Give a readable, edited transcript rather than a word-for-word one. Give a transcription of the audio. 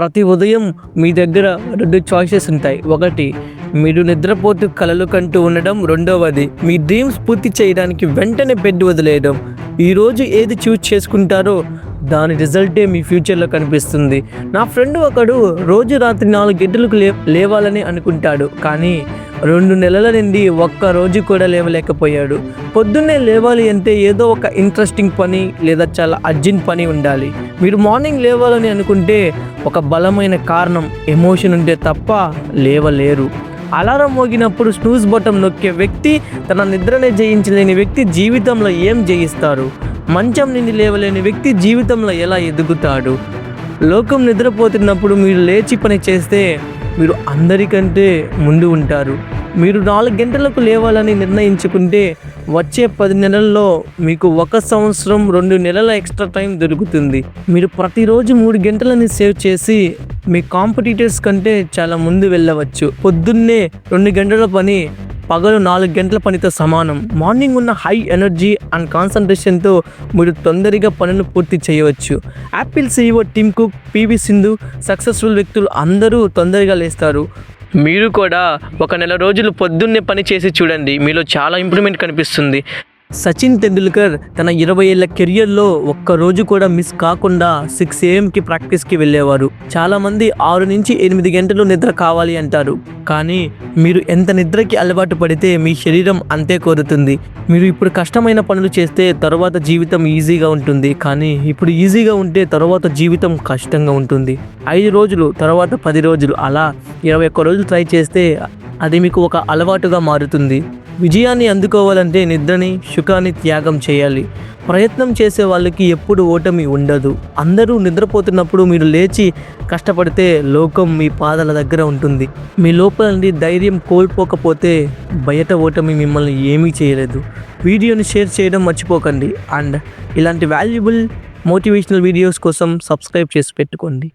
ప్రతి ఉదయం మీ దగ్గర 2 చాయిసెస్ ఉంటాయి. ఒకటి, మీరు నిద్రపోతూ కలలు కంటూ ఉండడం. రెండవది, మీ డ్రీమ్స్ పూర్తి చేయడానికి వెంటనే బెడ్ వదిలేయడం. ఈరోజు ఏది చూస్ చేసుకుంటారో దాని రిజల్టే మీ ఫ్యూచర్లో కనిపిస్తుంది. నా ఫ్రెండ్ ఒకడు రోజు రాత్రి 4 గంటలకు లేవాలని అనుకుంటాడు, కానీ 2 నెలల నుండి ఒక్క రోజు కూడా లేవలేకపోయాడు. పొద్దున్నే లేవాలి అంటే ఏదో ఒక ఇంట్రెస్టింగ్ పని లేదా చాలా అర్జెంట్ పని ఉండాలి. మీరు మార్నింగ్ లేవాలని అనుకుంటే ఒక బలమైన కారణం, ఎమోషన్ ఉంటే తప్ప లేవలేరు. అలారం మోగినప్పుడు స్నూజ్ బటన్ నొక్కే వ్యక్తి తన నిద్రనే జయించలేని వ్యక్తి జీవితంలో ఏం జయిస్తారు? మంచం నుండి లేవలేని వ్యక్తి జీవితంలో ఎలా ఎదుగుతాడు? లోకం నిద్రపోతున్నప్పుడు మీరు లేచి పని చేస్తే మీరు అందరికంటే ముందు ఉంటారు. మీరు 4 గంటలకు లేవాలని నిర్ణయించుకుంటే వచ్చే 10 నెలల్లో మీకు 1 సంవత్సరం 2 నెలల ఎక్స్ట్రా టైం దొరుకుతుంది. మీరు ప్రతిరోజు 3 గంటలని సేవ్ చేసి మీ కాంపిటీటర్స్ కంటే చాలా ముందు వెళ్ళవచ్చు. పొద్దున్నే 2 గంటల పని పగలు 4 గంటల పనితో సమానం. మార్నింగ్ ఉన్న హై ఎనర్జీ అండ్ కాన్సన్ట్రేషన్తో మీరు తొందరగా పనులు పూర్తి చేయవచ్చు. Apple CEO Tim Cook, PV Sindhu successful వ్యక్తులు అందరూ తొందరగా లేస్తారు. మీరు కూడా 1 నెల రోజులు పొద్దున్నే పని చేసి చూడండి, మీలో చాలా ఇంప్రూవ్మెంట్ కనిపిస్తుంది. సచిన్ తెండూల్కర్ తన 20 ఏళ్ల కెరియర్లో ఒక్క రోజు కూడా మిస్ కాకుండా 6 AM ప్రాక్టీస్కి వెళ్ళేవారు. చాలామంది 6 నుంచి 8 గంటలు నిద్ర కావాలి అంటారు, కానీ మీరు ఎంత నిద్రకి అలవాటు పడితే మీ శరీరం అంతే కోరుతుంది. మీరు ఇప్పుడు కష్టమైన పనులు చేస్తే తర్వాత జీవితం ఈజీగా ఉంటుంది, కానీ ఇప్పుడు ఈజీగా ఉంటే తర్వాత జీవితం కష్టంగా ఉంటుంది. 5 రోజులు, తర్వాత 10 రోజులు, అలా 21 రోజులు ట్రై చేస్తే అది మీకు ఒక అలవాటుగా మారుతుంది. విజయాన్ని అందుకోవాలంటే నిద్రని, సుఖాన్ని త్యాగం చేయాలి. ప్రయత్నం చేసే వాళ్ళకి ఎప్పుడు ఓటమి ఉండదు. అందరూ నిద్రపోతున్నప్పుడు మీరు లేచి కష్టపడితే లోకం మీ పాదాల దగ్గర ఉంటుంది. మీ లోపల నుండి ధైర్యం కోల్పోకపోతే బయట ఓటమి మిమ్మల్ని ఏమీ చేయలేదు. వీడియోని షేర్ చేయడం మర్చిపోకండి. అండ్ ఇలాంటి వాల్యుబుల్ మోటివేషనల్ వీడియోస్ కోసం సబ్స్క్రైబ్ చేసి పెట్టుకోండి.